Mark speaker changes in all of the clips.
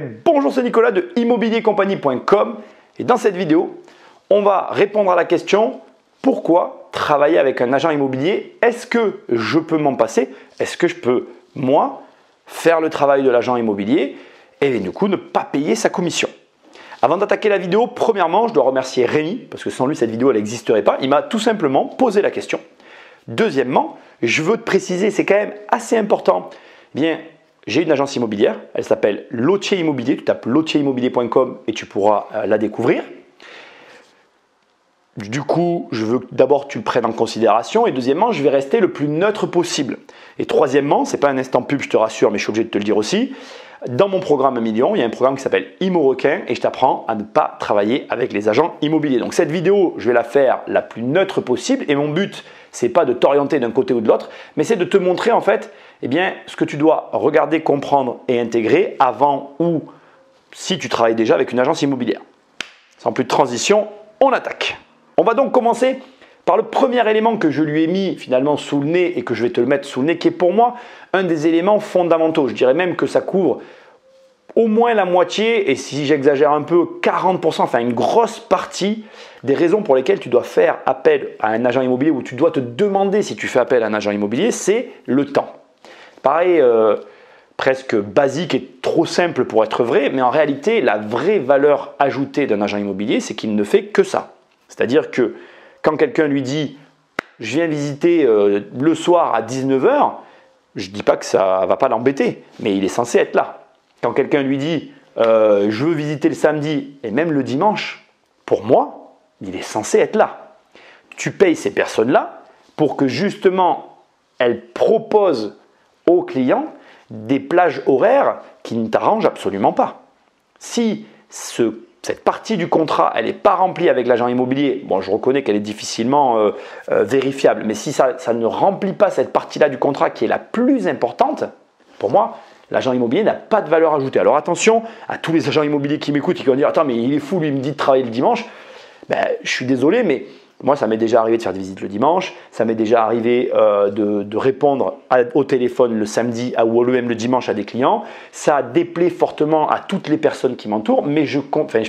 Speaker 1: Bonjour, c'est Nicolas de immobiliercompagnie.com et dans cette vidéo, on va répondre à la question pourquoi travailler avec un agent immobilier? Est-ce que je peux m'en passer? Est-ce que je peux, moi, faire le travail de l'agent immobilier et du coup ne pas payer sa commission? Avant d'attaquer la vidéo, premièrement, je dois remercier Rémi parce que sans lui, cette vidéo elle n'existerait pas. Il m'a tout simplement posé la question. Deuxièmement, je veux te préciser, c'est quand même assez important. Bien, j'ai une agence immobilière, elle s'appelle Lotier Immobilier, tu tapes lotierimmobilier.com et tu pourras la découvrir. Du coup, je veux que d'abord tu le prennes en considération et deuxièmement, je vais rester le plus neutre possible. Et troisièmement, ce n'est pas un instant pub, je te rassure, mais je suis obligé de te le dire aussi. Dans mon programme 1 million, il y a un programme qui s'appelle ImmoRequin et je t'apprends à ne pas travailler avec les agents immobiliers. Donc cette vidéo, je vais la faire la plus neutre possible et mon but, c'est pas de t'orienter d'un côté ou de l'autre, mais c'est de te montrer en fait ce que tu dois regarder, comprendre et intégrer avant ou si tu travailles déjà avec une agence immobilière. Sans plus de transition, on attaque. On va donc commencer par le premier élément que je lui ai mis finalement sous le nez et que je vais te le mettre sous le nez, qui est pour moi un des éléments fondamentaux. Je dirais même que ça couvre au moins la moitié, et si j'exagère un peu, 40%, enfin une grosse partie des raisons pour lesquelles tu dois faire appel à un agent immobilier ou tu dois te demander si tu fais appel à un agent immobilier, c'est le temps. Pareil, presque basique et trop simple pour être vrai, mais en réalité, la vraie valeur ajoutée d'un agent immobilier, c'est qu'il ne fait que ça. C'est-à-dire que quand quelqu'un lui dit « je viens visiter le soir à 19 h », je ne dis pas que ça ne va pas l'embêter, mais il est censé être là. Quand quelqu'un lui dit « je veux visiter le samedi et même le dimanche », pour moi, il est censé être là. Tu payes ces personnes-là pour que justement, elles proposent aux clients des plages horaires qui ne t'arrangent absolument pas. Si cette partie du contrat, elle n'est pas remplie avec l'agent immobilier, bon, je reconnais qu'elle est difficilement vérifiable, mais si ça ne remplit pas cette partie-là du contrat qui est la plus importante, pour moi, l'agent immobilier n'a pas de valeur ajoutée. Alors attention à tous les agents immobiliers qui m'écoutent et qui vont dire « Attends, mais il est fou, lui, il me dit de travailler le dimanche. » Ben, je suis désolé, mais moi, ça m'est déjà arrivé de faire des visites le dimanche, ça m'est déjà arrivé de répondre au téléphone le samedi ou même le dimanche à des clients. Ça déplaît fortement à toutes les personnes qui m'entourent, mais je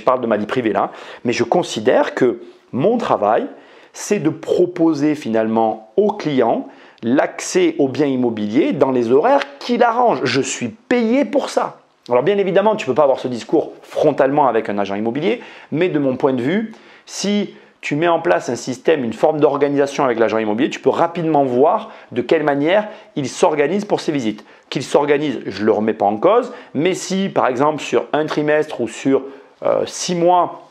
Speaker 1: parle de ma vie privée là, mais je considère que mon travail, c'est de proposer finalement aux clients l'accès aux biens immobiliers dans les horaires qui l'arrangent. Je suis payé pour ça. Alors bien évidemment, tu ne peux pas avoir ce discours frontalement avec un agent immobilier, mais de mon point de vue, si tu mets en place un système, une forme d'organisation avec l'agent immobilier, tu peux rapidement voir de quelle manière il s'organise pour ses visites. Qu'il s'organise, je ne le remets pas en cause, mais si par exemple sur un trimestre ou sur 6 mois,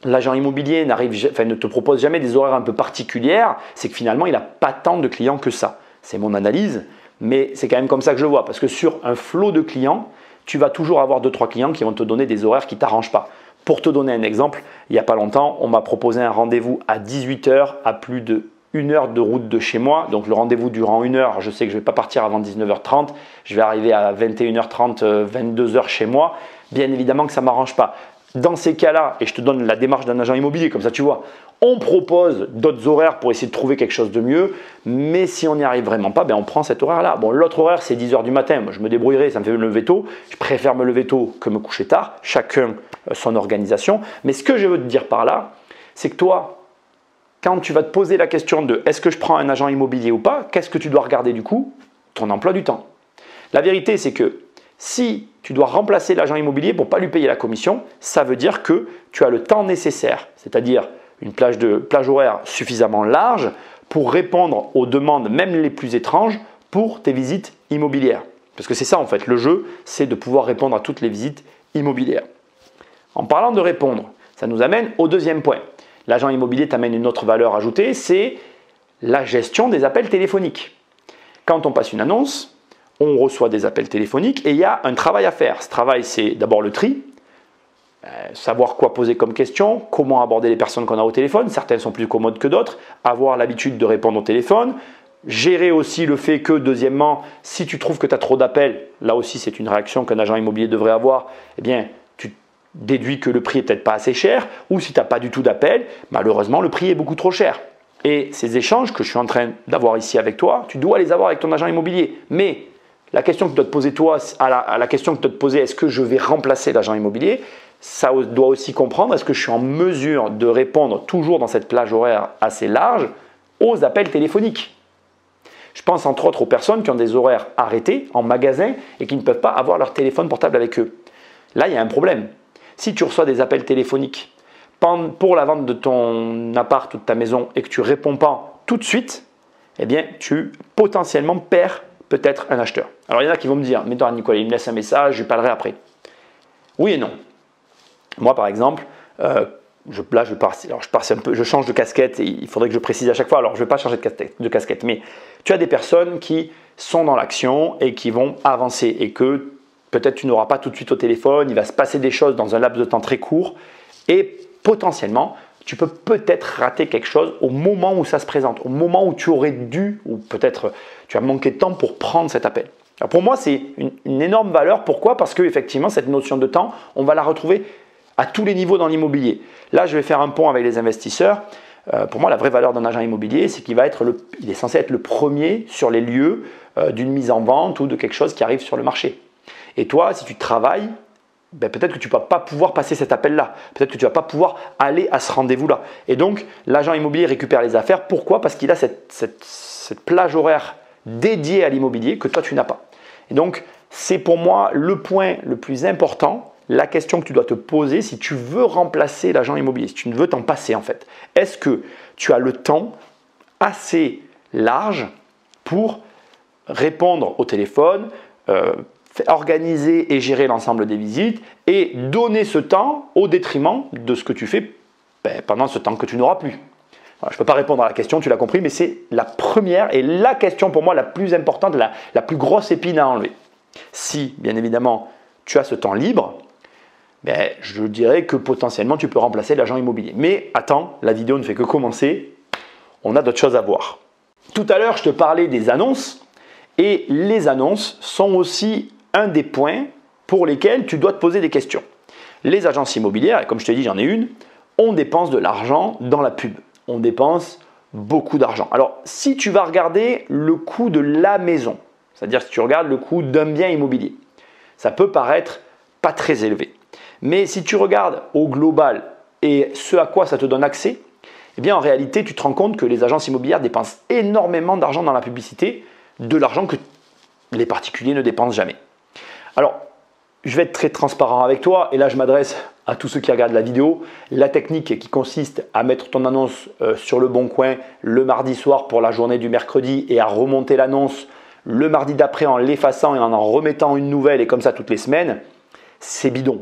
Speaker 1: l'agent immobilier ne te propose jamais des horaires un peu particulières, c'est que finalement il n'a pas tant de clients que ça. C'est mon analyse, mais c'est quand même comme ça que je le vois, parce que sur un flot de clients, tu vas toujours avoir 2-3 clients qui vont te donner des horaires qui ne t'arrangent pas. Pour te donner un exemple, il n'y a pas longtemps, on m'a proposé un rendez-vous à 18 h à plus de 1 heure de route de chez moi. Donc le rendez-vous durant 1 heure, je sais que je ne vais pas partir avant 19 h 30. Je vais arriver à 21 h 30, 22 h chez moi. Bien évidemment que ça ne m'arrange pas. Dans ces cas-là, et je te donne la démarche d'un agent immobilier, comme ça tu vois, on propose d'autres horaires pour essayer de trouver quelque chose de mieux, mais si on n'y arrive vraiment pas, on prend cet horaire-là. Bon, l'autre horaire, c'est 10 h du matin. Moi, je me débrouillerai, ça me fait me lever tôt. Je préfère me lever tôt que me coucher tard. Chacun son organisation. Mais ce que je veux te dire par là, c'est que toi, quand tu vas te poser la question de est-ce que je prends un agent immobilier ou pas, qu'est-ce que tu dois regarder du coup? Ton emploi du temps. La vérité, c'est que si tu dois remplacer l'agent immobilier pour ne pas lui payer la commission, ça veut dire que tu as le temps nécessaire, c'est-à-dire une plage horaire suffisamment large pour répondre aux demandes, même les plus étranges, pour tes visites immobilières. Parce que c'est ça en fait, le jeu, c'est de pouvoir répondre à toutes les visites immobilières. En parlant de répondre, ça nous amène au deuxième point. L'agent immobilier t'amène une autre valeur ajoutée, c'est la gestion des appels téléphoniques. Quand on passe une annonce, on reçoit des appels téléphoniques et il y a un travail à faire. Ce travail, c'est d'abord le tri, savoir quoi poser comme question, comment aborder les personnes qu'on a au téléphone. Certaines sont plus commodes que d'autres, avoir l'habitude de répondre au téléphone, gérer aussi le fait que, deuxièmement, si tu trouves que tu as trop d'appels, là aussi c'est une réaction qu'un agent immobilier devrait avoir, eh bien, tu déduis que le prix est peut-être pas assez cher, ou si tu n'as pas du tout d'appels, malheureusement le prix est beaucoup trop cher. Et ces échanges que je suis en train d'avoir ici avec toi, tu dois les avoir avec ton agent immobilier. Mais la question que tu dois te poser toi, à la question que tu dois te poser, est-ce que je vais remplacer l'agent immobilier? Ça doit aussi comprendre, est-ce que je suis en mesure de répondre toujours dans cette plage horaire assez large aux appels téléphoniques? Je pense entre autres aux personnes qui ont des horaires arrêtés en magasin et qui ne peuvent pas avoir leur téléphone portable avec eux. Là, il y a un problème. Si tu reçois des appels téléphoniques pour la vente de ton appart ou de ta maison et que tu ne réponds pas tout de suite, eh bien, tu potentiellement perds peut-être un acheteur. Alors, il y en a qui vont me dire, mais non, Nicolas, il me laisse un message, je lui parlerai après. Oui et non. Moi, par exemple, je change de casquette et il faudrait que je précise à chaque fois. Alors, je ne vais pas changer de casquette, mais tu as des personnes qui sont dans l'action et qui vont avancer et que peut-être tu n'auras pas tout de suite au téléphone, il va se passer des choses dans un laps de temps très court et potentiellement, tu peux peut-être rater quelque chose au moment où ça se présente, au moment où tu aurais dû ou peut-être tu as manqué de temps pour prendre cet appel. Alors pour moi, c'est une énorme valeur. Pourquoi? Parce qu'effectivement, cette notion de temps, on va la retrouver à tous les niveaux dans l'immobilier. Là, je vais faire un pont avec les investisseurs. Pour moi, la vraie valeur d'un agent immobilier, c'est qu'il il est censé être le premier sur les lieux d'une mise en vente ou de quelque chose qui arrive sur le marché. Et toi, si tu travailles, peut-être que tu ne vas pas pouvoir passer cet appel-là. Peut-être que tu ne vas pas pouvoir aller à ce rendez-vous-là. Et donc, l'agent immobilier récupère les affaires. Pourquoi? Parce qu'il a cette plage horaire dédiée à l'immobilier que toi, tu n'as pas. Et donc, c'est pour moi le point le plus important, la question que tu dois te poser si tu veux remplacer l'agent immobilier, si tu ne veux t'en passer en fait. Est-ce que tu as le temps assez large pour répondre au téléphone, organiser et gérer l'ensemble des visites et donner ce temps au détriment de ce que tu fais pendant ce temps que tu n'auras plus. Alors, je ne peux pas répondre à la question, tu l'as compris, mais c'est la première et la question pour moi la plus importante, la plus grosse épine à enlever. Si, bien évidemment, tu as ce temps libre, je dirais que potentiellement tu peux remplacer l'agent immobilier. Mais attends, la vidéo ne fait que commencer, on a d'autres choses à voir. Tout à l'heure, je te parlais des annonces et les annonces sont aussi un des points pour lesquels tu dois te poser des questions. Les agences immobilières, et comme je te dis, j'en ai une, on dépense de l'argent dans la pub. On dépense beaucoup d'argent. Alors, si tu vas regarder le coût de la maison, c'est-à-dire si tu regardes le coût d'un bien immobilier, ça peut paraître pas très élevé. Mais si tu regardes au global et ce à quoi ça te donne accès, eh bien en réalité, tu te rends compte que les agences immobilières dépensent énormément d'argent dans la publicité, de l'argent que les particuliers ne dépensent jamais. Alors, je vais être très transparent avec toi et là je m'adresse à tous ceux qui regardent la vidéo. La technique qui consiste à mettre ton annonce sur le bon coin le mardi soir pour la journée du mercredi et à remonter l'annonce le mardi d'après en l'effaçant et en remettant une nouvelle et comme ça toutes les semaines, c'est bidon.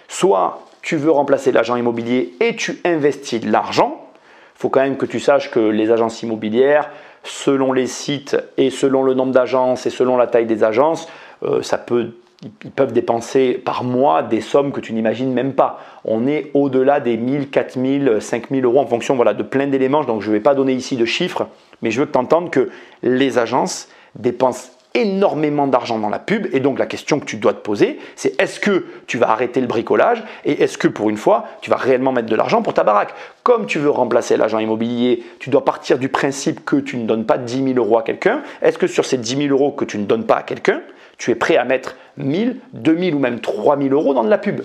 Speaker 1: Soit tu veux remplacer l'agent immobilier et tu investis de l'argent. Il faut quand même que tu saches que les agences immobilières, selon les sites et selon le nombre d'agences et selon la taille des agences, ils peuvent dépenser par mois des sommes que tu n'imagines même pas. On est au-delà des 1000, 4000, 5000 euros en fonction de plein d'éléments. Donc je ne vais pas donner ici de chiffres, mais je veux que tu entendes que les agences dépensent énormément d'argent dans la pub et donc la question que tu dois te poser, c'est est-ce que tu vas arrêter le bricolage et est-ce que pour une fois, tu vas réellement mettre de l'argent pour ta baraque? Comme tu veux remplacer l'agent immobilier, tu dois partir du principe que tu ne donnes pas 10 000 euros à quelqu'un. Est-ce que sur ces 10 000 euros que tu ne donnes pas à quelqu'un, tu es prêt à mettre 1000, 2000 ou même 3000 euros dans de la pub?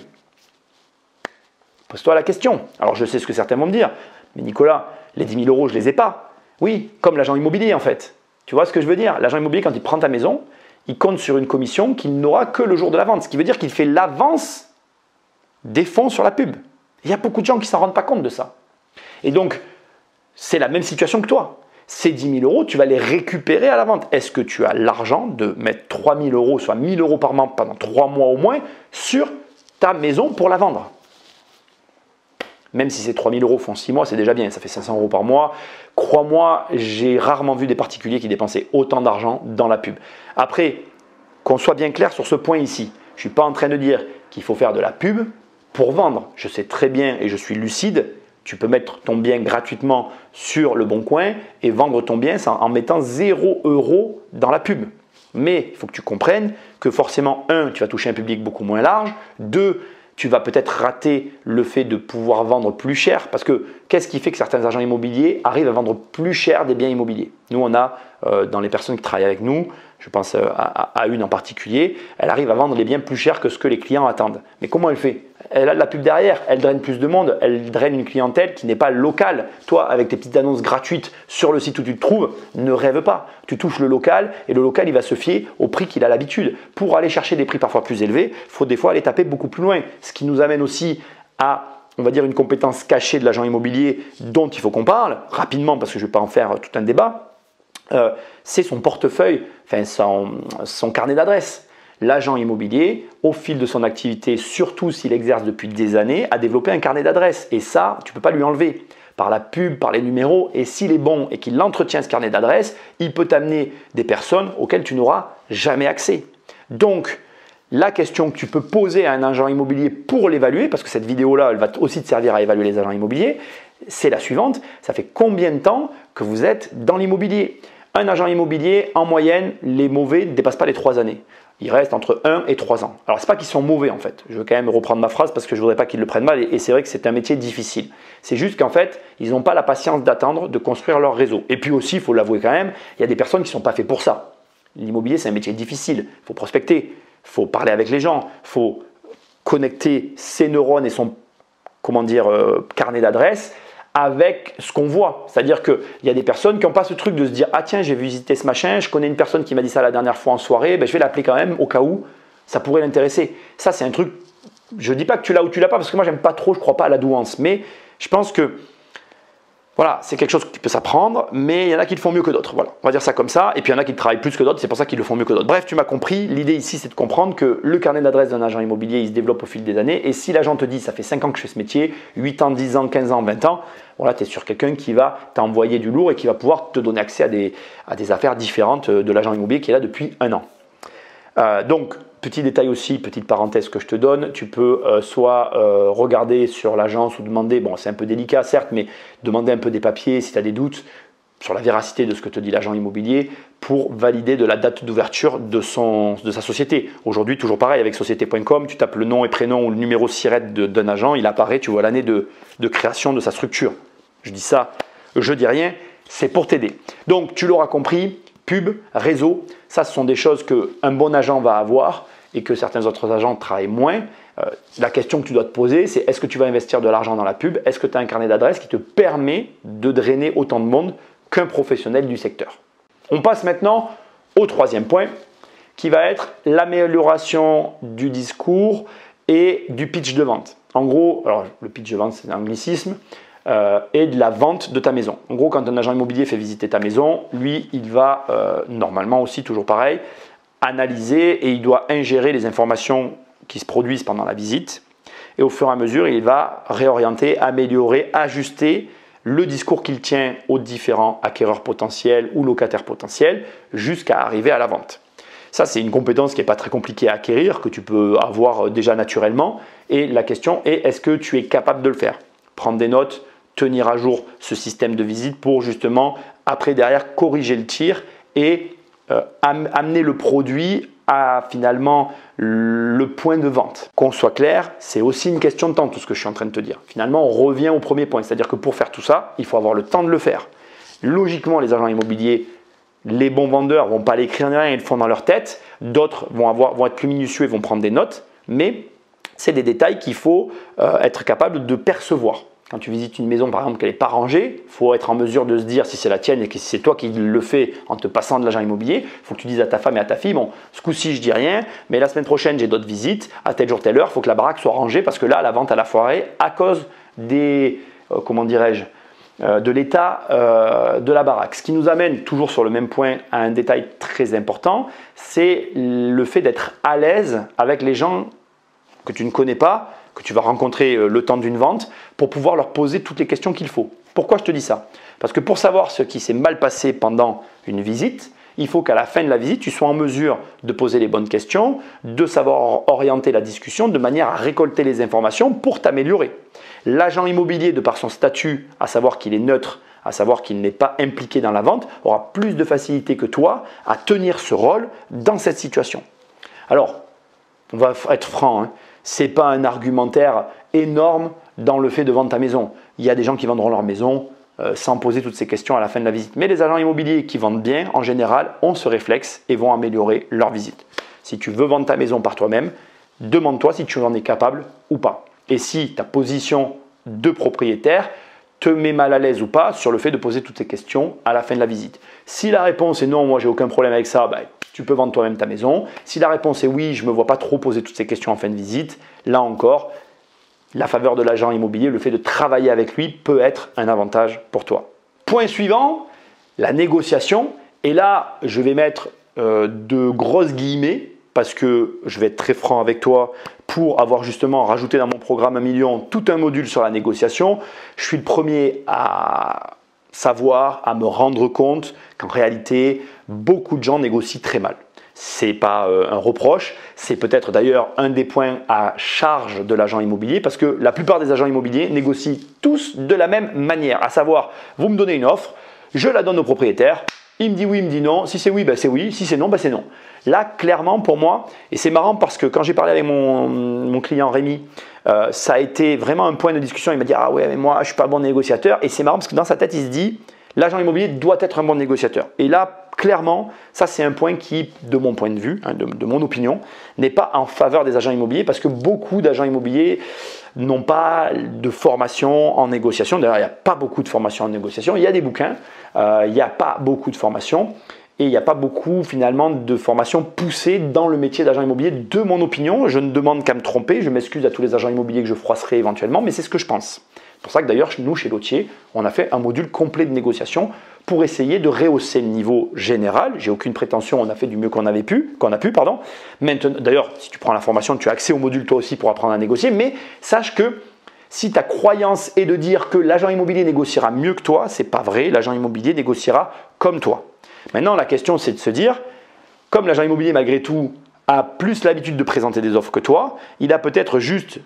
Speaker 1: Pose-toi la question. Alors je sais ce que certains vont me dire, mais Nicolas, les 10 000 euros, je ne les ai pas. Oui, comme l'agent immobilier en fait. Tu vois ce que je veux dire? L'agent immobilier, quand il prend ta maison, il compte sur une commission qu'il n'aura que le jour de la vente. Ce qui veut dire qu'il fait l'avance des fonds sur la pub. Il y a beaucoup de gens qui ne s'en rendent pas compte de ça. Et donc, c'est la même situation que toi. Ces 10 000 euros, tu vas les récupérer à la vente. Est-ce que tu as l'argent de mettre 3 000 euros, soit 1 000 euros par mois pendant 3 mois au moins, sur ta maison pour la vendre? Même si ces 3 000 euros font 6 mois, c'est déjà bien, ça fait 500 euros par mois. Crois-moi, j'ai rarement vu des particuliers qui dépensaient autant d'argent dans la pub. Après, qu'on soit bien clair sur ce point ici, je ne suis pas en train de dire qu'il faut faire de la pub pour vendre. Je sais très bien et je suis lucide, tu peux mettre ton bien gratuitement sur le bon coin et vendre ton bien en mettant 0 € dans la pub. Mais il faut que tu comprennes que forcément, 1, tu vas toucher un public beaucoup moins large, 2, tu vas peut-être rater le fait de pouvoir vendre plus cher parce que qu'est-ce qui fait que certains agents immobiliers arrivent à vendre plus cher des biens immobiliers? Nous, on a dans les personnes qui travaillent avec nous je pense à une en particulier, elle arrive à vendre les biens plus cher que ce que les clients attendent. Mais comment elle fait? Elle a de la pub derrière, elle draine plus de monde, elle draine une clientèle qui n'est pas locale. Toi, avec tes petites annonces gratuites sur le site où tu te trouves, ne rêve pas. Tu touches le local et le local, il va se fier au prix qu'il a l'habitude. Pour aller chercher des prix parfois plus élevés, il faut des fois aller taper beaucoup plus loin. Ce qui nous amène aussi à, on va dire, une compétence cachée de l'agent immobilier dont il faut qu'on parle rapidement parce que je ne vais pas en faire tout un débat. C'est son portefeuille, enfin son carnet d'adresses. L'agent immobilier, au fil de son activité, surtout s'il exerce depuis des années, a développé un carnet d'adresses. Et ça, tu ne peux pas lui enlever par la pub, par les numéros. Et s'il est bon et qu'il entretient ce carnet d'adresses, il peut t'amener des personnes auxquelles tu n'auras jamais accès. Donc, la question que tu peux poser à un agent immobilier pour l'évaluer, parce que cette vidéo-là, elle va aussi te servir à évaluer les agents immobiliers, c'est la suivante. Ça fait combien de temps que vous êtes dans l'immobilier? Un agent immobilier, en moyenne, les mauvais ne dépassent pas les 3 années. Il reste entre 1 et 3 ans. Alors, ce n'est pas qu'ils sont mauvais en fait. Je veux quand même reprendre ma phrase parce que je ne voudrais pas qu'ils le prennent mal et c'est vrai que c'est un métier difficile. C'est juste qu'en fait, ils n'ont pas la patience d'attendre de construire leur réseau. Et puis aussi, il faut l'avouer quand même, il y a des personnes qui ne sont pas faites pour ça. L'immobilier, c'est un métier difficile. Il faut prospecter, il faut parler avec les gens, il faut connecter ses neurones et son carnet d'adresses avec ce qu'on voit. C'est-à-dire qu'il y a des personnes qui n'ont pas ce truc de se dire « Ah tiens, j'ai visité ce machin, je connais une personne qui m'a dit ça la dernière fois en soirée, ben, je vais l'appeler quand même au cas où ça pourrait l'intéresser. » Ça, c'est un truc, je ne dis pas que tu l'as ou tu l'as pas parce que moi, j'aime pas trop, je ne crois pas à la douance. Mais je pense que voilà, c'est quelque chose qui peut s'apprendre, mais il y en a qui le font mieux que d'autres. Voilà, on va dire ça comme ça. Et puis il y en a qui travaillent plus que d'autres, c'est pour ça qu'ils le font mieux que d'autres. Bref, tu m'as compris. L'idée ici, c'est de comprendre que le carnet d'adresse d'un agent immobilier, il se développe au fil des années. Et si l'agent te dit, ça fait 5 ans que je fais ce métier, 8 ans, 10 ans, 15 ans, 20 ans, voilà, tu es sur quelqu'un qui va t'envoyer du lourd et qui va pouvoir te donner accès à des affaires différentes de l'agent immobilier qui est là depuis 1 an. Donc, petit détail aussi, petite parenthèse que je te donne, tu peux soit regarder sur l'agence ou demander, bon c'est un peu délicat certes, mais demander un peu des papiers si tu as des doutes sur la véracité de ce que te dit l'agent immobilier pour valider de la date d'ouverture de sa société. Aujourd'hui, toujours pareil, avec société.com, tu tapes le nom et prénom ou le numéro SIRET d'un agent, il apparaît, tu vois l'année de création de sa structure. Je dis ça, je dis rien, c'est pour t'aider. Donc, tu l'auras compris, pub, réseau, ça ce sont des choses qu'un bon agent va avoir et que certains autres agents travaillent moins. La question que tu dois te poser, c'est est-ce que tu vas investir de l'argent dans la pub? Est-ce que tu as un carnet d'adresses qui te permet de drainer autant de monde qu'un professionnel du secteur? On passe maintenant au 3e point qui va être l'amélioration du discours et du pitch de vente. En gros, alors le pitch de vente c'est un anglicisme, et de la vente de ta maison. En gros, quand un agent immobilier fait visiter ta maison, lui, il va normalement aussi, toujours pareil, analyser et il doit ingérer les informations qui se produisent pendant la visite. Et au fur et à mesure, il va réorienter, améliorer, ajuster le discours qu'il tient aux différents acquéreurs potentiels ou locataires potentiels jusqu'à arriver à la vente. Ça, c'est une compétence qui n'est pas très compliquée à acquérir, que tu peux avoir déjà naturellement. Et la question est, est-ce que tu es capable de le faire? Prendre des notes, tenir à jour ce système de visite pour justement, après derrière, corriger le tir et amener le produit à finalement le point de vente. Qu'on soit clair, c'est aussi une question de temps tout ce que je suis en train de te dire. Finalement, on revient au premier point, c'est-à-dire que pour faire tout ça, il faut avoir le temps de le faire. Logiquement, les agents immobiliers, les bons vendeurs ne vont pas l'écrire ni rien, ils le font dans leur tête. D'autres vont être plus minutieux et vont prendre des notes, mais c'est des détails qu'il faut être capable de percevoir. Quand tu visites une maison, par exemple, qu'elle n'est pas rangée, il faut être en mesure de se dire si c'est la tienne et que si c'est toi qui le fais en te passant de l'agent immobilier, il faut que tu dises à ta femme et à ta fille, bon, ce coup-ci, je dis rien, mais la semaine prochaine, j'ai d'autres visites, à tel jour, telle heure, il faut que la baraque soit rangée parce que là, la vente à la foirée à cause des, de l'état de la baraque. Ce qui nous amène toujours sur le même point à un détail très important, c'est le fait d'être à l'aise avec les gens que tu ne connais pas, que tu vas rencontrer le temps d'une vente pour pouvoir leur poser toutes les questions qu'il faut. Pourquoi je te dis ça? Parce que pour savoir ce qui s'est mal passé pendant une visite, il faut qu'à la fin de la visite, tu sois en mesure de poser les bonnes questions, de savoir orienter la discussion de manière à récolter les informations pour t'améliorer. L'agent immobilier, de par son statut, à savoir qu'il est neutre, à savoir qu'il n'est pas impliqué dans la vente, aura plus de facilité que toi à tenir ce rôle dans cette situation. Alors, on va être franc, hein. Ce n'est pas un argumentaire énorme dans le fait de vendre ta maison. Il y a des gens qui vendront leur maison sans poser toutes ces questions à la fin de la visite. Mais les agents immobiliers qui vendent bien, en général, ont ce réflexe et vont améliorer leur visite. Si tu veux vendre ta maison par toi-même, demande-toi si tu en es capable ou pas. Et si ta position de propriétaire te met mal à l'aise ou pas sur le fait de poser toutes ces questions à la fin de la visite. Si la réponse est non, moi j'ai aucun problème avec ça, tu peux vendre toi-même ta maison. Si la réponse est oui, je ne me vois pas trop poser toutes ces questions en fin de visite, là encore, la faveur de l'agent immobilier, le fait de travailler avec lui peut être un avantage pour toi. Point suivant, la négociation. Et là, je vais mettre de grosses guillemets parce que je vais être très franc avec toi pour avoir justement rajouté dans mon programme 1 million tout un module sur la négociation. Je suis le premier à savoir, à me rendre compte qu'en réalité, beaucoup de gens négocient très mal. Ce n'est pas un reproche, c'est peut-être d'ailleurs un des points à charge de l'agent immobilier parce que la plupart des agents immobiliers négocient tous de la même manière, à savoir, vous me donnez une offre, je la donne au propriétaire, il me dit oui, il me dit non, si c'est oui, c'est oui, si c'est non, c'est non. Là, clairement pour moi, et c'est marrant parce que quand j'ai parlé avec mon client Rémi, ça a été vraiment un point de discussion, il m'a dit « Ah ouais, mais moi je ne suis pas bon négociateur » et c'est marrant parce que dans sa tête, il se dit « L'agent immobilier doit être un bon négociateur ». Et là, clairement, ça c'est un point qui, de mon point de vue, de mon opinion, n'est pas en faveur des agents immobiliers parce que beaucoup d'agents immobiliers n'ont pas de formation en négociation. D'ailleurs, il n'y a pas beaucoup de formation en négociation. Il y a des bouquins, il n'y a pas beaucoup de formation et il n'y a pas beaucoup finalement de formation poussée dans le métier d'agent immobilier. De mon opinion, je ne demande qu'à me tromper. Je m'excuse à tous les agents immobiliers que je froisserai éventuellement, mais c'est ce que je pense. C'est pour ça que d'ailleurs, nous, chez Lotier, on a fait un module complet de négociation pour essayer de rehausser le niveau général. J'ai aucune prétention, on a fait du mieux qu'on a pu. Maintenant, d'ailleurs, si tu prends la formation, tu as accès au module toi aussi pour apprendre à négocier. Mais sache que si ta croyance est de dire que l'agent immobilier négociera mieux que toi, c'est pas vrai. L'agent immobilier négociera comme toi. Maintenant, la question, c'est de se dire, comme l'agent immobilier, malgré tout, a plus l'habitude de présenter des offres que toi, il a peut-être juste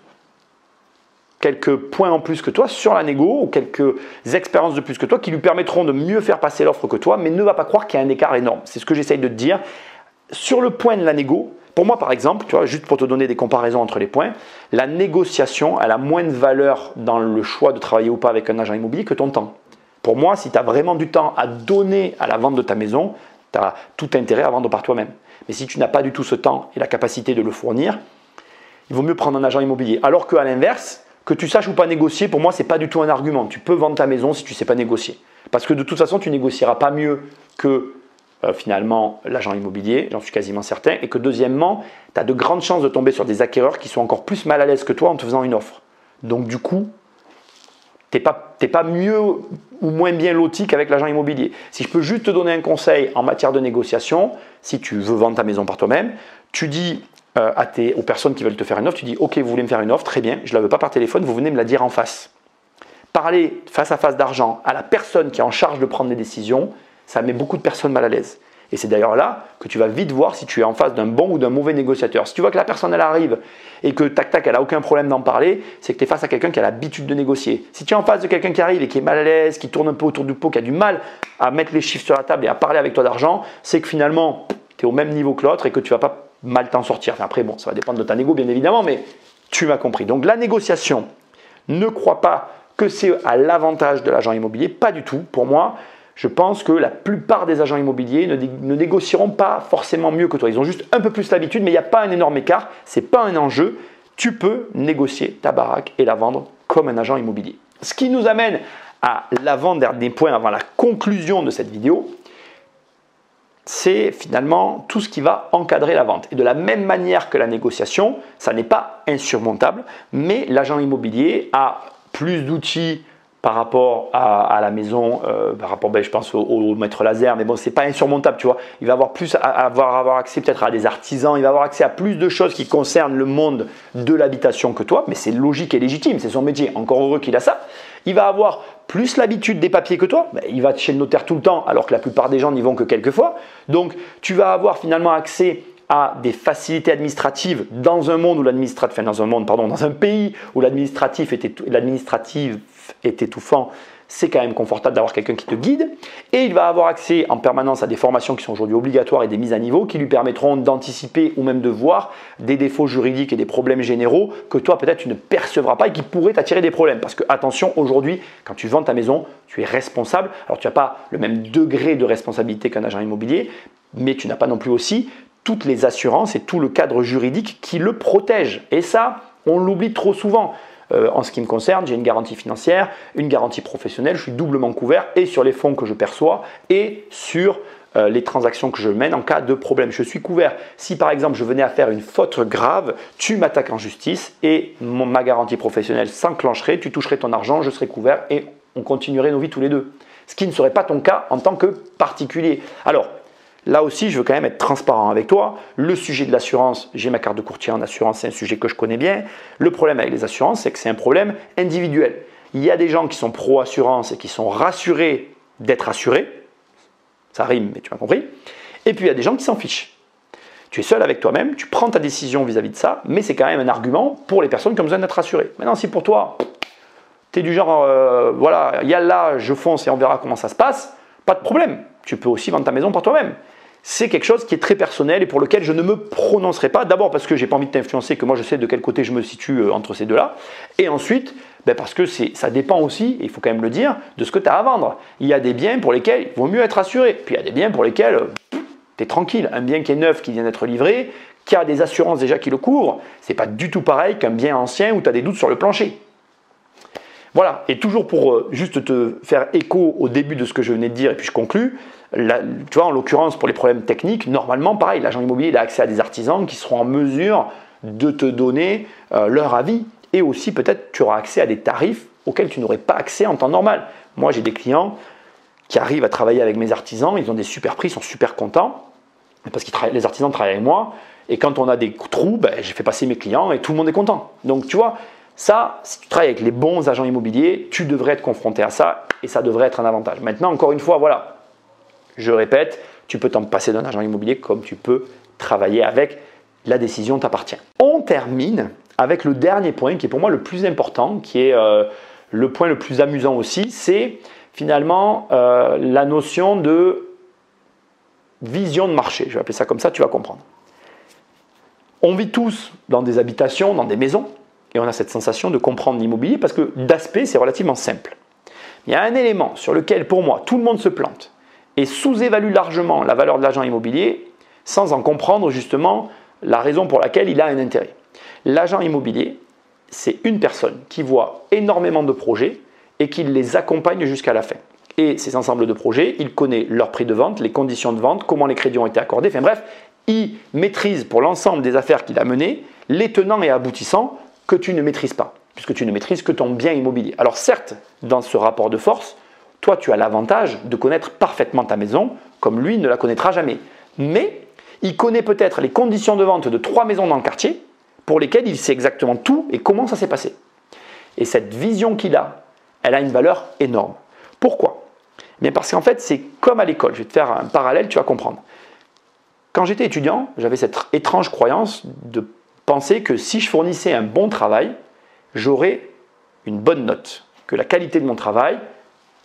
Speaker 1: quelques points en plus que toi sur la négo ou quelques expériences de plus que toi qui lui permettront de mieux faire passer l'offre que toi, mais ne va pas croire qu'il y a un écart énorme. C'est ce que j'essaye de te dire. Sur le point de la négo, pour moi par exemple, tu vois, juste pour te donner des comparaisons entre les points, la négociation elle a moins de valeur dans le choix de travailler ou pas avec un agent immobilier que ton temps. Pour moi, si tu as vraiment du temps à donner à la vente de ta maison, tu as tout intérêt à vendre par toi-même. Mais si tu n'as pas du tout ce temps et la capacité de le fournir, il vaut mieux prendre un agent immobilier. Alors qu'à l'inverse, que tu saches ou pas négocier, pour moi, ce n'est pas du tout un argument. Tu peux vendre ta maison si tu ne sais pas négocier. Parce que de toute façon, tu négocieras pas mieux que finalement l'agent immobilier, j'en suis quasiment certain. Et que deuxièmement, tu as de grandes chances de tomber sur des acquéreurs qui sont encore plus mal à l'aise que toi en te faisant une offre. Donc du coup, tu n'es pas mieux ou moins bien loti qu'avec l'agent immobilier. Si je peux juste te donner un conseil en matière de négociation, si tu veux vendre ta maison par toi-même, tu dis aux personnes qui veulent te faire une offre, tu dis « Ok, vous voulez me faire une offre, très bien, je ne la veux pas par téléphone, vous venez me la dire en face. » Parler face à face d'argent à la personne qui est en charge de prendre les décisions, ça met beaucoup de personnes mal à l'aise. Et c'est d'ailleurs là que tu vas vite voir si tu es en face d'un bon ou d'un mauvais négociateur. Si tu vois que la personne elle arrive et que tac tac elle n'a aucun problème d'en parler, c'est que tu es face à quelqu'un qui a l'habitude de négocier. Si tu es en face de quelqu'un qui arrive et qui est mal à l'aise, qui tourne un peu autour du pot, qui a du mal à mettre les chiffres sur la table et à parler avec toi d'argent, c'est que finalement tu es au même niveau que l'autre et que tu ne vas pas mal t'en sortir. Enfin, après bon, ça va dépendre de ta négo bien évidemment, mais tu m'as compris. Donc la négociation, ne crois pas que c'est à l'avantage de l'agent immobilier, pas du tout. Pour moi, je pense que la plupart des agents immobiliers ne négocieront pas forcément mieux que toi. Ils ont juste un peu plus l'habitude, mais il n'y a pas un énorme écart. Ce n'est pas un enjeu. Tu peux négocier ta baraque et la vendre comme un agent immobilier. Ce qui nous amène à l'avant-dernier point avant la conclusion de cette vidéo, c'est finalement tout ce qui va encadrer la vente. Et de la même manière que la négociation, ça n'est pas insurmontable, mais l'agent immobilier a plus d'outils par rapport à la maison, par rapport, je pense, au maître laser, mais bon, c'est pas insurmontable, tu vois. Il va avoir accès peut-être à des artisans, il va avoir accès à plus de choses qui concernent le monde de l'habitation que toi, mais c'est logique et légitime, c'est son métier, encore heureux qu'il a ça. Il va avoir plus l'habitude des papiers que toi, il va chez le notaire tout le temps, alors que la plupart des gens n'y vont que quelques fois. Donc, tu vas avoir finalement accès à des facilités administratives dans un monde où dans un pays où l'administratif est étouffant, c'est quand même confortable d'avoir quelqu'un qui te guide. Et il va avoir accès en permanence à des formations qui sont aujourd'hui obligatoires et des mises à niveau qui lui permettront d'anticiper ou même de voir des défauts juridiques et des problèmes généraux que toi peut-être tu ne percevras pas et qui pourraient t'attirer des problèmes. Parce que attention, aujourd'hui, quand tu vends ta maison, tu es responsable. Alors tu n'as pas le même degré de responsabilité qu'un agent immobilier, mais tu n'as pas non plus aussi toutes les assurances et tout le cadre juridique qui le protège. Et ça, on l'oublie trop souvent. En ce qui me concerne, j'ai une garantie financière, une garantie professionnelle, je suis doublement couvert et sur les fonds que je perçois et sur les transactions que je mène en cas de problème. Je suis couvert. Si par exemple je venais à faire une faute grave, tu m'attaques en justice et ma garantie professionnelle s'enclencherait, tu toucherais ton argent, je serais couvert et on continuerait nos vies tous les deux. Ce qui ne serait pas ton cas en tant que particulier. Alors, là aussi, je veux quand même être transparent avec toi. Le sujet de l'assurance, j'ai ma carte de courtier en assurance, c'est un sujet que je connais bien. Le problème avec les assurances, c'est que c'est un problème individuel. Il y a des gens qui sont pro-assurance et qui sont rassurés d'être assurés. Ça rime, mais tu m'as compris. Et puis, il y a des gens qui s'en fichent. Tu es seul avec toi-même, tu prends ta décision vis-à-vis de ça, mais c'est quand même un argument pour les personnes qui ont besoin d'être rassurées. Maintenant, si pour toi, tu es du genre, voilà, il y a là, je fonce et on verra comment ça se passe, pas de problème. Tu peux aussi vendre ta maison par toi-même. C'est quelque chose qui est très personnel et pour lequel je ne me prononcerai pas. D'abord parce que je n'ai pas envie de t'influencer, que moi je sais de quel côté je me situe entre ces deux-là. Et ensuite, parce que ça dépend aussi, et il faut quand même le dire, de ce que tu as à vendre. Il y a des biens pour lesquels il vaut mieux être assuré. Puis il y a des biens pour lesquels tu es tranquille. Un bien qui est neuf, qui vient d'être livré, qui a des assurances déjà qui le couvrent, c'est pas du tout pareil qu'un bien ancien où tu as des doutes sur le plancher. Voilà, et toujours pour juste te faire écho au début de ce que je venais de dire, et puis je conclus, là, tu vois, en l'occurrence pour les problèmes techniques, normalement pareil, l'agent immobilier il a accès à des artisans qui seront en mesure de te donner leur avis, et aussi peut-être tu auras accès à des tarifs auxquels tu n'aurais pas accès en temps normal. Moi j'ai des clients qui arrivent à travailler avec mes artisans, ils ont des super prix, ils sont super contents, parce que les artisans travaillent avec moi, et quand on a des trous, j'ai fait passer mes clients et tout le monde est content. Donc tu vois, ça, si tu travailles avec les bons agents immobiliers, tu devrais être confronté à ça et ça devrait être un avantage. Maintenant, encore une fois, voilà, je répète, tu peux t'en passer d'un agent immobilier comme tu peux travailler avec, la décision t'appartient. On termine avec le dernier point qui est pour moi le plus important, qui est le point le plus amusant aussi, c'est finalement la notion de vision de marché. Je vais appeler ça comme ça, tu vas comprendre. On vit tous dans des habitations, dans des maisons. Et on a cette sensation de comprendre l'immobilier parce que d'aspect, c'est relativement simple. Il y a un élément sur lequel, pour moi, tout le monde se plante et sous-évalue largement la valeur de l'agent immobilier sans en comprendre justement la raison pour laquelle il a un intérêt. L'agent immobilier, c'est une personne qui voit énormément de projets et qui les accompagne jusqu'à la fin. Et ces ensembles de projets, il connaît leur prix de vente, les conditions de vente, comment les crédits ont été accordés, enfin bref, il maîtrise pour l'ensemble des affaires qu'il a menées les tenants et aboutissants que tu ne maîtrises pas, puisque tu ne maîtrises que ton bien immobilier. Alors certes, dans ce rapport de force, toi tu as l'avantage de connaître parfaitement ta maison, comme lui ne la connaîtra jamais. Mais il connaît peut-être les conditions de vente de 3 maisons dans le quartier, pour lesquelles il sait exactement tout et comment ça s'est passé. Et cette vision qu'il a, elle a une valeur énorme. Pourquoi ? Bien parce qu'en fait, c'est comme à l'école. Je vais te faire un parallèle, tu vas comprendre. Quand j'étais étudiant, j'avais cette étrange croyance de penser que si je fournissais un bon travail, j'aurais une bonne note, que la qualité de mon travail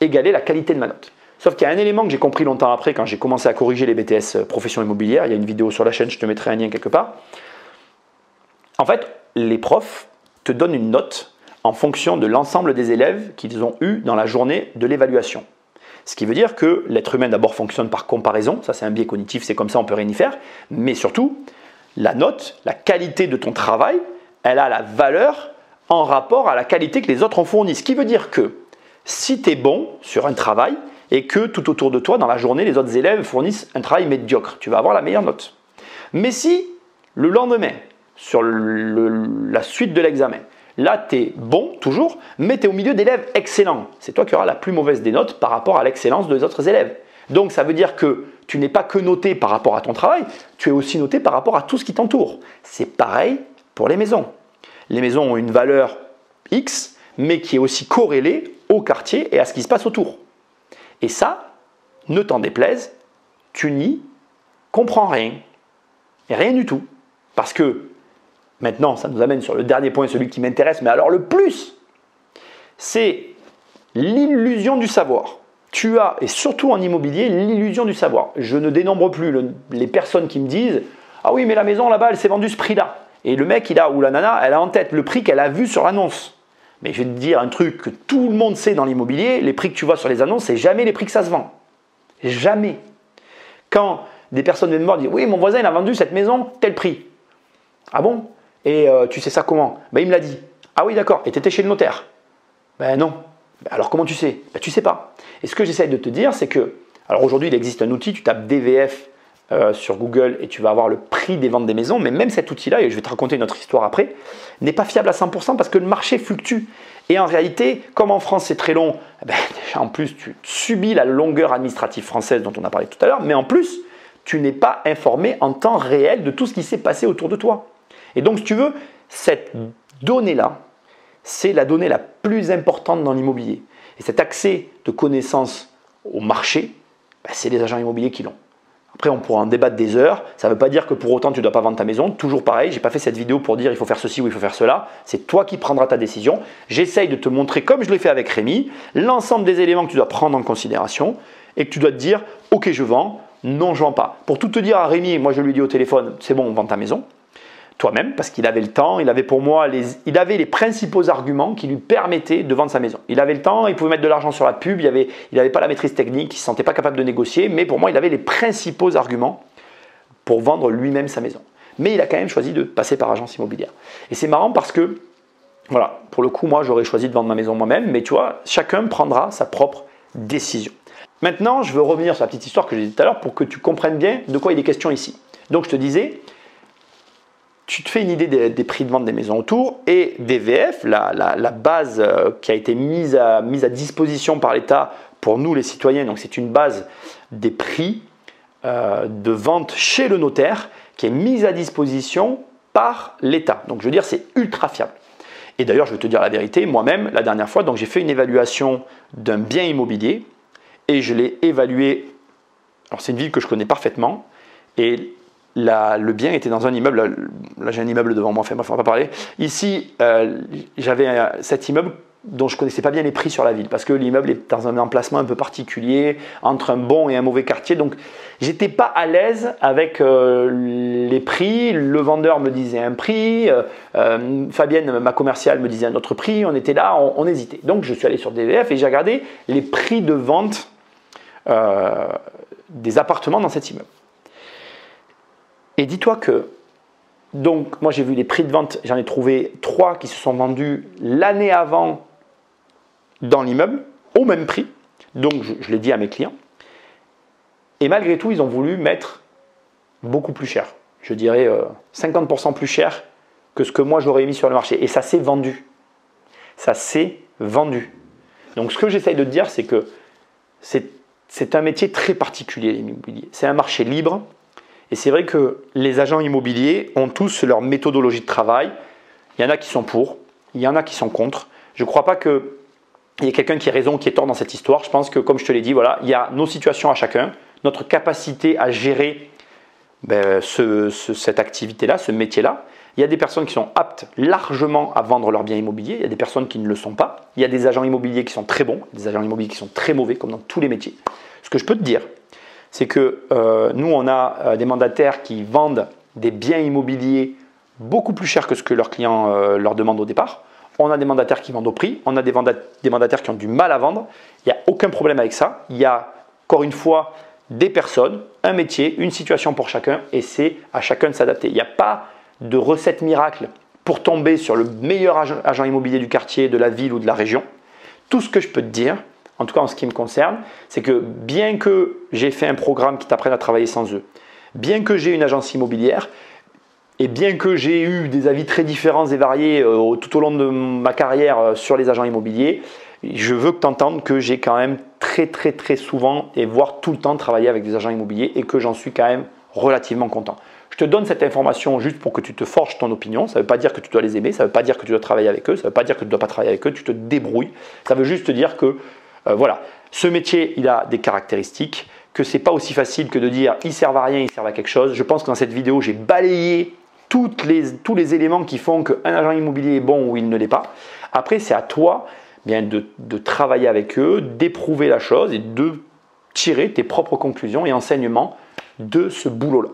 Speaker 1: égalait la qualité de ma note. Sauf qu'il y a un élément que j'ai compris longtemps après, quand j'ai commencé à corriger les BTS profession immobilière, il y a une vidéo sur la chaîne, je te mettrai un lien quelque part. En fait, les profs te donnent une note en fonction de l'ensemble des élèves qu'ils ont eus dans la journée de l'évaluation. Ce qui veut dire que l'être humain d'abord fonctionne par comparaison, ça c'est un biais cognitif, c'est comme ça, on ne peut rien y faire, mais surtout, la note, la qualité de ton travail, elle a la valeur en rapport à la qualité que les autres ont fournie. Ce qui veut dire que si tu es bon sur un travail et que tout autour de toi, dans la journée, les autres élèves fournissent un travail médiocre, tu vas avoir la meilleure note. Mais si le lendemain, sur la suite de l'examen, là tu es bon toujours, mais tu es au milieu d'élèves excellents, c'est toi qui auras la plus mauvaise des notes par rapport à l'excellence des autres élèves. Donc ça veut dire que tu n'es pas que noté par rapport à ton travail, tu es aussi noté par rapport à tout ce qui t'entoure. C'est pareil pour les maisons. Les maisons ont une valeur X, mais qui est aussi corrélée au quartier et à ce qui se passe autour. Et ça, ne t'en déplaise, tu n'y comprends rien. Et rien du tout. Parce que, maintenant, ça nous amène sur le dernier point, celui qui m'intéresse, mais alors le plus, c'est l'illusion du savoir. Tu as, et surtout en immobilier, l'illusion du savoir. Je ne dénombre plus les personnes qui me disent « Ah oui, mais la maison là-bas, elle s'est vendue ce prix-là. » Et le mec, ou la nana, elle a en tête le prix qu'elle a vu sur l'annonce. Mais je vais te dire un truc que tout le monde sait dans l'immobilier, les prix que tu vois sur les annonces, c'est jamais les prix que ça se vend. Jamais. Quand des personnes viennent me voir et disent « Oui, mon voisin, il a vendu cette maison, tel prix. » Ah bon? Et tu sais ça comment? Ben, il me l'a dit. Ah oui, d'accord. Et tu étais chez le notaire? Ben non. Ben alors comment tu sais? Ben tu sais pas. Et ce que j'essaie de te dire, c'est que, alors aujourd'hui, il existe un outil, tu tapes DVF sur Google et tu vas avoir le prix des ventes des maisons, mais même cet outil-là, et je vais te raconter une autre histoire après, n'est pas fiable à 100% parce que le marché fluctue. Et en réalité, comme en France c'est très long, ben, déjà en plus tu subis la longueur administrative française dont on a parlé tout à l'heure, mais en plus, tu n'es pas informé en temps réel de tout ce qui s'est passé autour de toi. Et donc, si tu veux, cette donnée-là, c'est la donnée la plus importante dans l'immobilier. Et cet accès de connaissances au marché, ben, c'est les agents immobiliers qui l'ont. Après, on pourra en débattre des heures. Ça ne veut pas dire que pour autant, tu ne dois pas vendre ta maison. Toujours pareil, je n'ai pas fait cette vidéo pour dire il faut faire ceci ou il faut faire cela. C'est toi qui prendras ta décision. J'essaye de te montrer, comme je l'ai fait avec Rémi, l'ensemble des éléments que tu dois prendre en considération et que tu dois te dire « Ok, je vends. Non, je ne vends pas. » Pour tout te dire à Rémi, moi je lui ai dit au téléphone « C'est bon, on vend ta maison. » Toi-même, parce qu'il avait le temps, il avait pour moi il avait les principaux arguments qui lui permettaient de vendre sa maison. Il avait le temps, il pouvait mettre de l'argent sur la pub, il n'avait pas la maîtrise technique, il ne se sentait pas capable de négocier, mais pour moi, il avait les principaux arguments pour vendre lui-même sa maison. Mais il a quand même choisi de passer par agence immobilière. Et c'est marrant parce que, voilà, pour le coup, moi, j'aurais choisi de vendre ma maison moi-même, mais tu vois, chacun prendra sa propre décision. Maintenant, je veux revenir sur la petite histoire que j'ai dit tout à l'heure pour que tu comprennes bien de quoi il est question ici. Donc, je te disais, tu te fais une idée des prix de vente des maisons autour et DVF, la base qui a été mise à disposition par l'État pour nous les citoyens, donc c'est une base des prix de vente chez le notaire qui est mise à disposition par l'État. Donc je veux dire, c'est ultra fiable. Et d'ailleurs, je vais te dire la vérité, moi-même, la dernière fois, donc j'ai fait une évaluation d'un bien immobilier et je l'ai évalué, alors c'est une ville que je connais parfaitement et le bien était dans un immeuble, là j'ai un immeuble devant moi, enfin bref, on va pas parler. Ici, j'avais cet immeuble dont je ne connaissais pas bien les prix sur la ville parce que l'immeuble est dans un emplacement un peu particulier, entre un bon et un mauvais quartier. Donc, j'étais pas à l'aise avec les prix. Le vendeur me disait un prix, Fabienne, ma commerciale, me disait un autre prix. On était là, on hésitait. Donc, je suis allé sur DVF et j'ai regardé les prix de vente des appartements dans cet immeuble. Et dis-toi que, donc moi j'ai vu les prix de vente, j'en ai trouvé 3 qui se sont vendus l'année avant dans l'immeuble, au même prix. Donc je l'ai dit à mes clients. Et malgré tout, ils ont voulu mettre beaucoup plus cher. Je dirais 50% plus cher que ce que moi j'aurais mis sur le marché. Et ça s'est vendu. Ça s'est vendu. Donc ce que j'essaye de te dire, c'est que c'est un métier très particulier, l'immobilier. C'est un marché libre. Et c'est vrai que les agents immobiliers ont tous leur méthodologie de travail. Il y en a qui sont pour, il y en a qui sont contre. Je ne crois pas qu'il y ait quelqu'un qui ait raison ou qui ait tort dans cette histoire. Je pense que, comme je te l'ai dit, voilà, il y a nos situations à chacun, notre capacité à gérer cette activité-là, ce métier-là. Il y a des personnes qui sont aptes largement à vendre leurs biens immobiliers. Il y a des personnes qui ne le sont pas. Il y a des agents immobiliers qui sont très bons, des agents immobiliers qui sont très mauvais, comme dans tous les métiers. Ce que je peux te dire, c'est que nous, on a des mandataires qui vendent des biens immobiliers beaucoup plus cher que ce que leurs clients leur demandent au départ. On a des mandataires qui vendent au prix. On a des mandataires qui ont du mal à vendre. Il n'y a aucun problème avec ça. Il y a, encore une fois, des personnes, un métier, une situation pour chacun et c'est à chacun de s'adapter. Il n'y a pas de recette miracle pour tomber sur le meilleur agent immobilier du quartier, de la ville ou de la région. Tout ce que je peux te dire, en tout cas en ce qui me concerne, c'est que bien que j'ai fait un programme qui t'apprenne à travailler sans eux, bien que j'ai une agence immobilière et bien que j'ai eu des avis très différents et variés tout au long de ma carrière sur les agents immobiliers, je veux que tu entendes que j'ai quand même très souvent et voire tout le temps travaillé avec des agents immobiliers et que j'en suis quand même relativement content. Je te donne cette information juste pour que tu te forges ton opinion. Ça ne veut pas dire que tu dois les aimer, ça ne veut pas dire que tu dois travailler avec eux, ça ne veut pas dire que tu ne dois pas travailler avec eux, tu te débrouilles. Ça veut juste dire que voilà, ce métier, il a des caractéristiques, que ce n'est pas aussi facile que de dire ils servent à rien, ils servent à quelque chose. Je pense que dans cette vidéo, j'ai balayé tous les éléments qui font qu'un agent immobilier est bon ou il ne l'est pas. Après, c'est à toi, bien de travailler avec eux, d'éprouver la chose et de tirer tes propres conclusions et enseignements de ce boulot-là.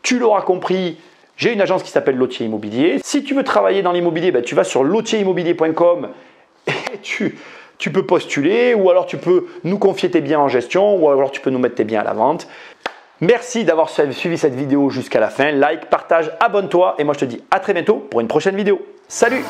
Speaker 1: Tu l'auras compris, j'ai une agence qui s'appelle Lotier Immobilier. Si tu veux travailler dans l'immobilier, tu vas sur lotierimmobilier.com et tu peux postuler, ou alors tu peux nous confier tes biens en gestion, ou alors tu peux nous mettre tes biens à la vente. Merci d'avoir suivi cette vidéo jusqu'à la fin. Like, partage, abonne-toi et moi je te dis à très bientôt pour une prochaine vidéo. Salut!